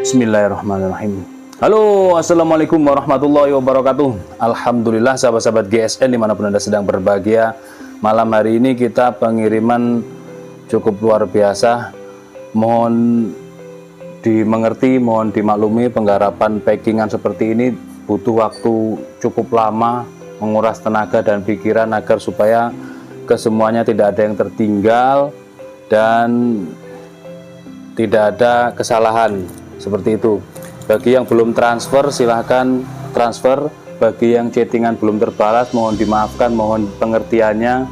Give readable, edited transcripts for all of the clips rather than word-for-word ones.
Bismillahirrahmanirrahim. Halo, assalamualaikum warahmatullahi wabarakatuh. Alhamdulillah sahabat-sahabat GSN dimanapun Anda sedang berbahagia. Malam hari ini kita pengiriman cukup luar biasa. Mohon dimengerti, mohon dimaklumi, penggarapan packingan seperti ini butuh waktu cukup lama, menguras tenaga dan pikiran agar supaya kesemuanya tidak ada yang tertinggal dan tidak ada kesalahan. Seperti itu. Bagi yang belum transfer silahkan transfer. Bagi yang chattingan belum terbalas mohon dimaafkan, mohon pengertiannya,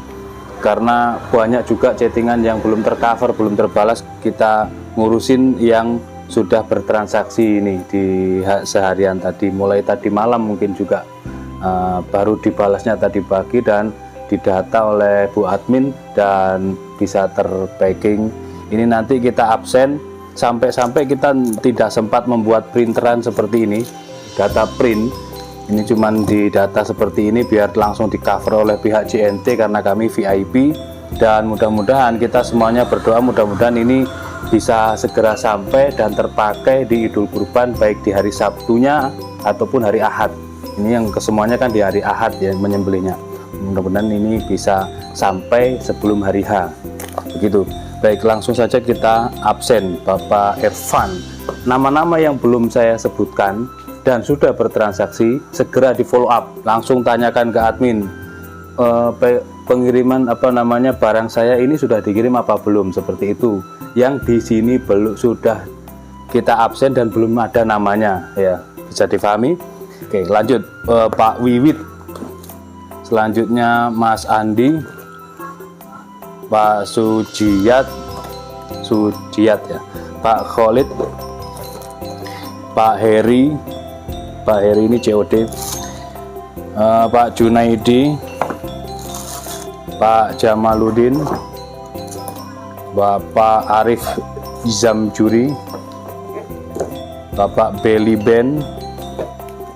karena banyak juga chattingan yang belum tercover, belum terbalas. Kita ngurusin yang sudah bertransaksi ini di seharian tadi, mulai tadi malam mungkin juga baru dibalasnya tadi pagi dan didata oleh Bu Admin dan bisa terpacking. Ini nanti kita absen sampai kita tidak sempat membuat printeran seperti ini, data print ini cuman di data seperti ini biar langsung di cover oleh pihak JNT karena kami VIP. Dan mudah-mudahan kita semuanya berdoa mudah-mudahan ini bisa segera sampai dan terpakai di Idul Kurban, baik di hari Sabtunya ataupun hari Ahad. Ini yang kesemuanya kan di hari Ahad ya menyembelihnya. Mudah-mudahan ini bisa sampai sebelum hari H begitu. Baik, langsung saja kita absen Bapak Irfan. Nama-nama yang belum saya sebutkan dan sudah bertransaksi segera di follow up, langsung tanyakan ke admin pengiriman barang saya ini sudah dikirim apa belum, seperti itu. Yang di sini belum, sudah kita absen dan belum ada namanya ya, bisa difahami. Oke, lanjut Pak Wiwit. Selanjutnya Mas Andi, Pak Sujiat ya, Pak Khalid, Pak Heri ini COD, Pak Junaidi, Pak Jamaluddin, Bapak Arif Zamjuri, Bapak Beli Ben,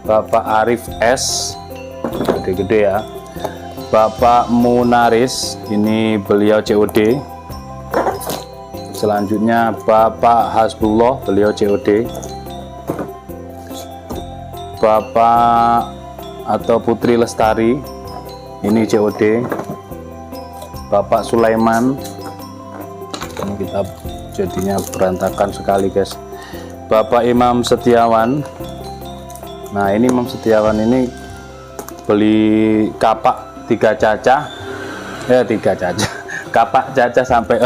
Bapak Arif S, gede-gede ya, Bapak Munaris, ini beliau COD. Selanjutnya Bapak Hasbullah, beliau COD. Bapak atau Putri Lestari, ini COD. Bapak Sulaiman, ini kita jadinya berantakan sekali guys. Bapak Imam Setiawan, nah ini Imam Setiawan ini beli kapak 3 cacah, kapak cacah sampai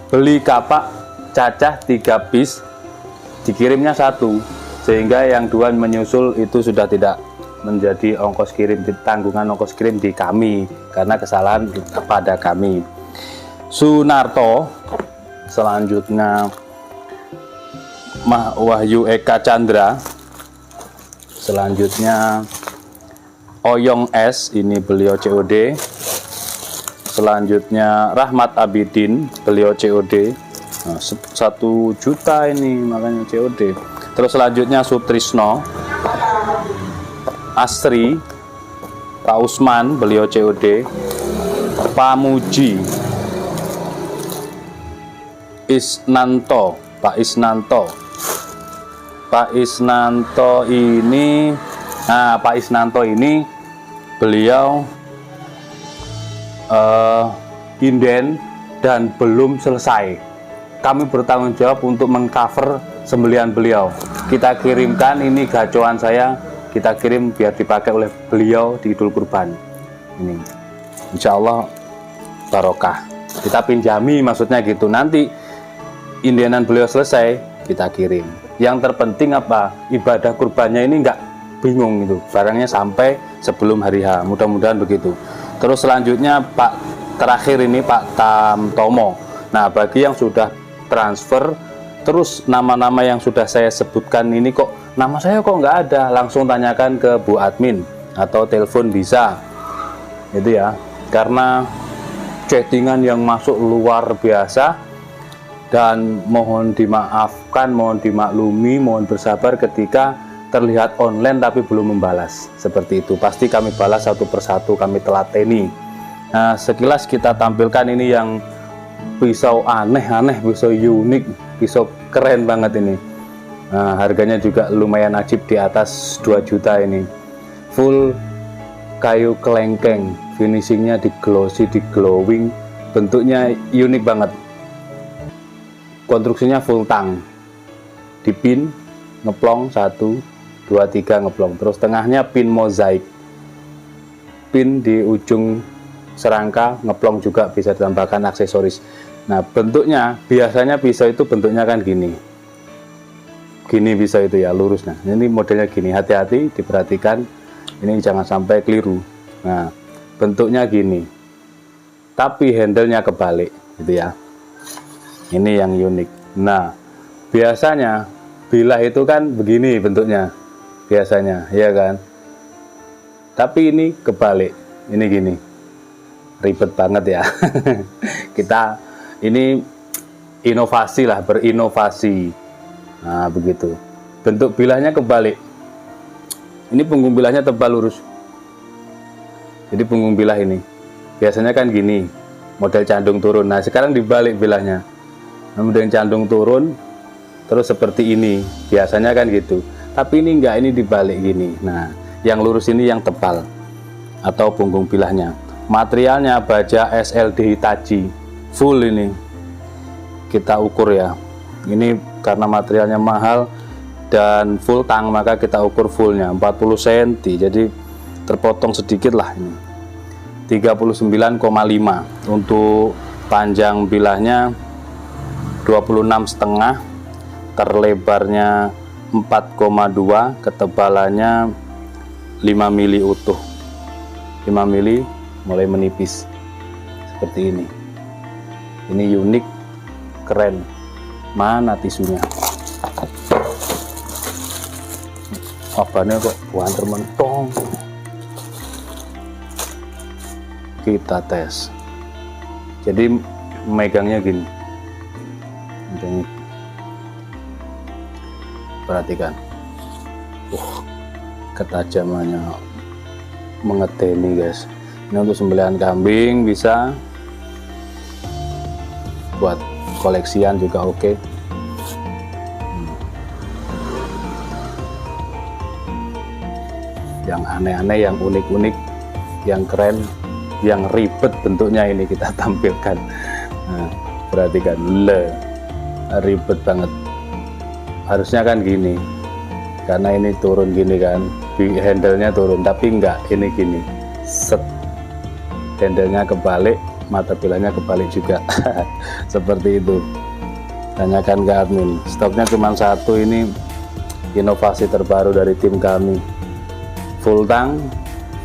beli kapak cacah 3 piece, dikirimnya 1, sehingga yang 2 menyusul itu sudah tidak menjadi ongkos kirim, tanggungan ongkos kirim di kami karena kesalahan pada kami. Sunarto, selanjutnya Wahyu Eka Chandra, selanjutnya Oyong S, ini beliau COD. Selanjutnya Rahmat Abidin, beliau COD. Nah, 1 juta ini makanya COD. Terus selanjutnya Sutrisno, Asri, Pak Usman, beliau COD. Pak Muji, Pak Isnanto ini, nah Pak Isnanto ini beliau inden dan belum selesai. Kami bertanggung jawab untuk mengcover sembelihan beliau. Kita kirimkan, ini gacoan saya, kita kirim biar dipakai oleh beliau di Idul Kurban. Ini insya Allah barokah. Kita pinjami, maksudnya gitu. Nanti indenan beliau selesai, kita kirim. Yang terpenting apa? Ibadah kurbannya ini nggak bingung gitu, barangnya sampai sebelum hari H, mudah-mudahan begitu. Terus selanjutnya terakhir ini Pak Tamtomo. Nah, bagi yang sudah transfer, terus nama-nama yang sudah saya sebutkan ini kok nama saya kok nggak ada, langsung tanyakan ke Bu Admin atau telepon bisa, gitu ya. Karena chattingan yang masuk luar biasa, dan mohon dimaafkan, mohon dimaklumi, mohon bersabar ketika terlihat online tapi belum membalas. Seperti itu, pasti kami balas satu persatu, kami telateni. Nah, sekilas kita tampilkan ini yang pisau aneh-aneh, pisau unik, pisau keren banget ini. Nah, harganya juga lumayan ajib, di atas 2 juta ini. Full kayu kelengkeng, finishingnya di glossy, di glowing, bentuknya unik banget. Konstruksinya full tang, dipin, ngeplong 1, 2, 3 ngeplong. Terus tengahnya pin mozaik, pin di ujung serangka, ngeplong juga bisa ditambahkan aksesoris. Nah, bentuknya biasanya pisau itu bentuknya kan gini pisau itu ya, lurus. Nah, ini modelnya gini, hati-hati, diperhatikan, ini jangan sampai keliru. Nah, bentuknya gini, tapi handle-nya kebalik gitu ya. Ini yang unik. Nah, biasanya bilah itu kan begini bentuknya biasanya, ya kan, tapi ini kebalik, ini gini, ribet banget ya. Kita ini inovasi lah, berinovasi. Nah, begitu, bentuk bilahnya kebalik. Ini punggung bilahnya tebal lurus, jadi punggung bilah ini biasanya kan gini, model candung turun. Nah, sekarang dibalik bilahnya, kemudian candung turun, terus seperti ini, biasanya kan gitu. Tapi ini enggak, ini dibalik gini. Nah, yang lurus ini yang tebal atau punggung bilahnya. Materialnya baja SLD Hitachi, full ini. Kita ukur ya. Ini karena materialnya mahal dan full tang, maka kita ukur fullnya 40 cm. Jadi terpotong sedikit lah ini. 39,5 untuk panjang bilahnya, 26,5, terlebarnya 4,2, ketebalannya 5 mili utuh, 5 mili mulai menipis seperti ini. Ini unik, keren. Mana tisunya? Apanya kok banter mentong. Kita tes. Jadi megangnya gini. Perhatikan. Ketajamannya mengeteni guys. Ini untuk sembelihan kambing bisa, buat koleksian juga oke. Yang aneh-aneh, yang unik-unik, yang keren, yang ribet bentuknya ini kita tampilkan. Nah, perhatikan, ribet banget. Harusnya kan gini, karena ini turun gini kan, handle-nya turun, tapi enggak, ini gini, set, handle-nya kebalik, mata pilanya kebalik juga. Seperti itu. Tanyakan ke admin. Stoknya cuma satu, ini inovasi terbaru dari tim kami. Full tang,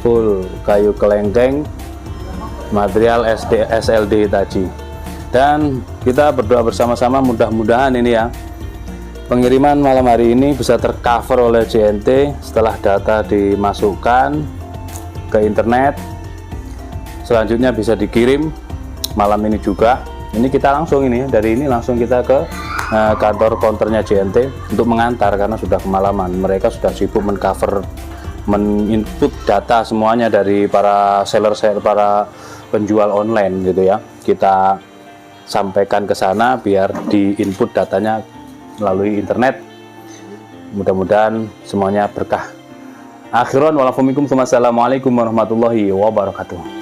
full kayu kelengkeng, material SLD Hitachi. Dan kita berdoa bersama-sama, mudah-mudahan ini ya, pengiriman malam hari ini bisa tercover oleh JNT setelah data dimasukkan ke internet. Selanjutnya bisa dikirim malam ini juga. Ini kita langsung ini, dari ini langsung kita ke kantor counternya JNT untuk mengantar karena sudah kemalaman. Mereka sudah sibuk mencover, meninput data semuanya dari para seller, para penjual online gitu ya. Kita sampaikan ke sana biar diinput datanya melalui internet. Mudah-mudahan semuanya berkah. Akhiran walafumikum, wassalamualaikum warahmatullahi wabarakatuh.